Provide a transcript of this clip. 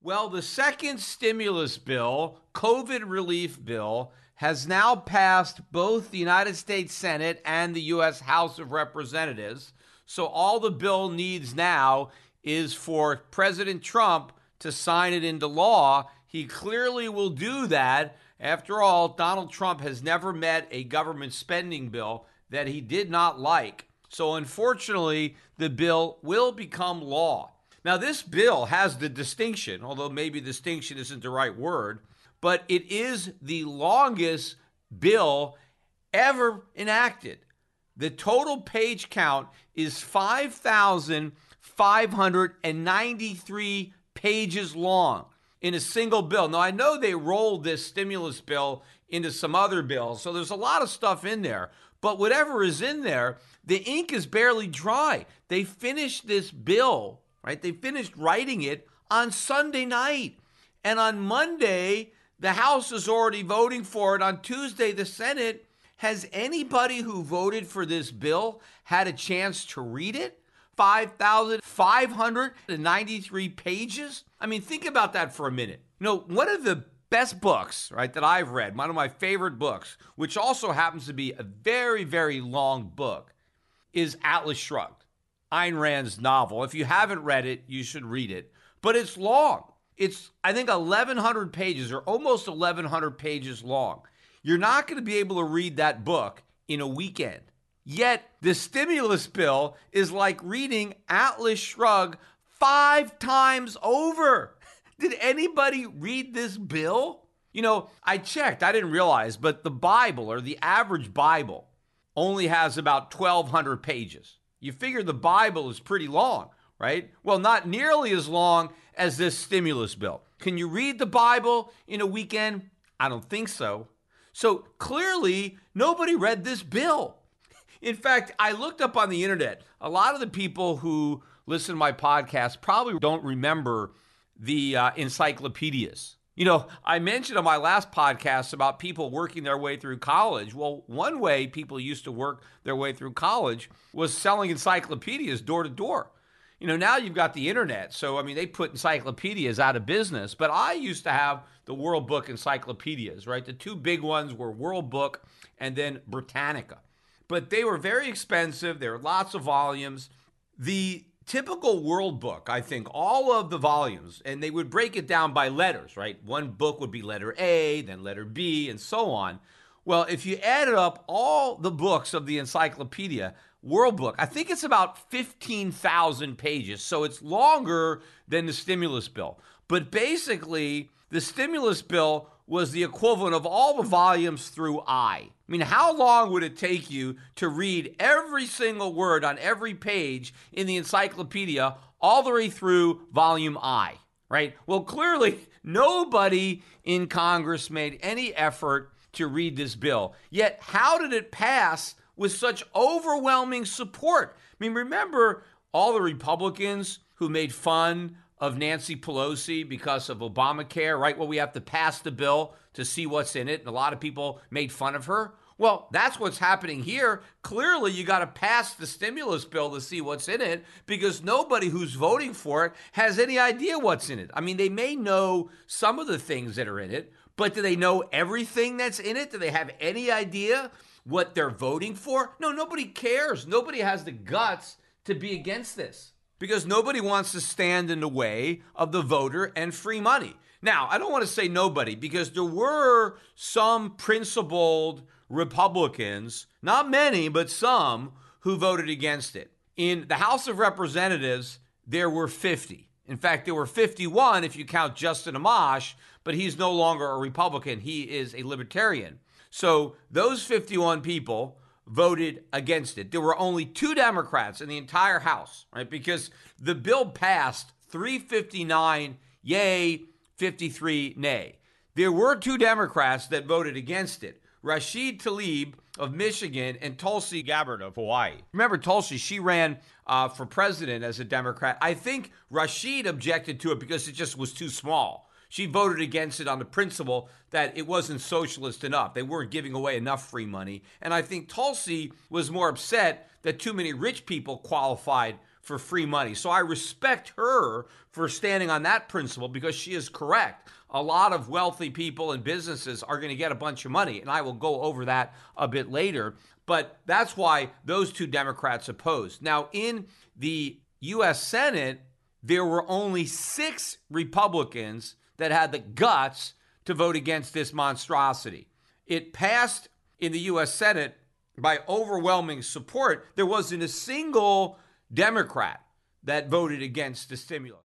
Well, the second stimulus bill, COVID relief bill, has now passed both the United States Senate and the U.S. House of Representatives. So all the bill needs now is for President Trump to sign it into law. He clearly will do that. After all, Donald Trump has never met a government spending bill that he did not like. So unfortunately, the bill will become law. Now, this bill has the distinction, although maybe distinction isn't the right word, but it is the longest bill ever enacted. The total page count is 5,593 pages long in a single bill. Now, I know they rolled this stimulus bill into some other bills, so there's a lot of stuff in there. But whatever is in there, the ink is barely dry. They finished this bill, right? They finished writing it on Sunday night. And on Monday, the House is already voting for it. On Tuesday, the Senate. Has anybody who voted for this bill had a chance to read it? 5,593 pages? I mean, think about that for a minute. You know, one of the best books, right, that I've read, one of my favorite books, which also happens to be a very, very long book, is Atlas Shrugged, Ayn Rand's novel. If you haven't read it, you should read it. But it's long. It's, I think, 1,100 pages or almost 1,100 pages long. You're not going to be able to read that book in a weekend. Yet, the stimulus bill is like reading Atlas Shrugged 5 times over. Did anybody read this bill? You know, I checked. I didn't realize, but the Bible, or the average Bible, only has about 1,200 pages. You figure the Bible is pretty long, right? Well, not nearly as long as this stimulus bill. Can you read the Bible in a weekend? I don't think so. So clearly, nobody read this bill. In fact, I looked up on the internet. A lot of the people who listen to my podcast probably don't remember the encyclopedias. You know, I mentioned on my last podcast about people working their way through college. Well, one way people used to work their way through college was selling encyclopedias door to door. You know, now you've got the internet. So, I mean, they put encyclopedias out of business. But I used to have the World Book encyclopedias, right? The two big ones were World Book and then Britannica. But they were very expensive. There were lots of volumes. The typical World Book, I think, all of the volumes, and they would break it down by letters, right? One book would be letter A, then letter B, and so on. Well, if you added up all the books of the encyclopedia, World Book, I think it's about 15,000 pages. So it's longer than the stimulus bill. But basically, the stimulus bill was the equivalent of all the volumes through I. I mean, how long would it take you to read every single word on every page in the encyclopedia all the way through volume I, right? Well, clearly, nobody in Congress made any effort to read this bill. Yet, how did it pass with such overwhelming support? I mean, remember all the Republicans who made fun of Nancy Pelosi because of Obamacare, right? Well, we have to pass the bill to see what's in it. And a lot of people made fun of her. Well, that's what's happening here. Clearly, you got to pass the stimulus bill to see what's in it because nobody who's voting for it has any idea what's in it. I mean, they may know some of the things that are in it, but do they know everything that's in it? Do they have any idea what they're voting for? No, nobody cares. Nobody has the guts to be against this because nobody wants to stand in the way of the voter and free money. Now, I don't want to say nobody because there were some principled Republicans, not many, but some, who voted against it. In the House of Representatives, there were 50. In fact, there were 51 if you count Justin Amash, but he's no longer a Republican. He is a libertarian. So those 51 people voted against it. There were only 2 Democrats in the entire House, right? Because the bill passed 359 yay, 53 nay. There were 2 Democrats that voted against it. Rashid Tlaib of Michigan and Tulsi Gabbard of Hawaii. Remember Tulsi, she ran for president as a Democrat. I think Rashid objected to it because it just was too small. She voted against it on the principle that it wasn't socialist enough. They weren't giving away enough free money. And I think Tulsi was more upset that too many rich people qualified for free money. So I respect her for standing on that principle because she is correct. A lot of wealthy people and businesses are going to get a bunch of money, and I will go over that a bit later. But that's why those two Democrats opposed. Now, in the U.S. Senate, there were only 6 Republicans that had the guts to vote against this monstrosity. It passed in the U.S. Senate by overwhelming support. There wasn't a single Democrat that voted against the stimulus.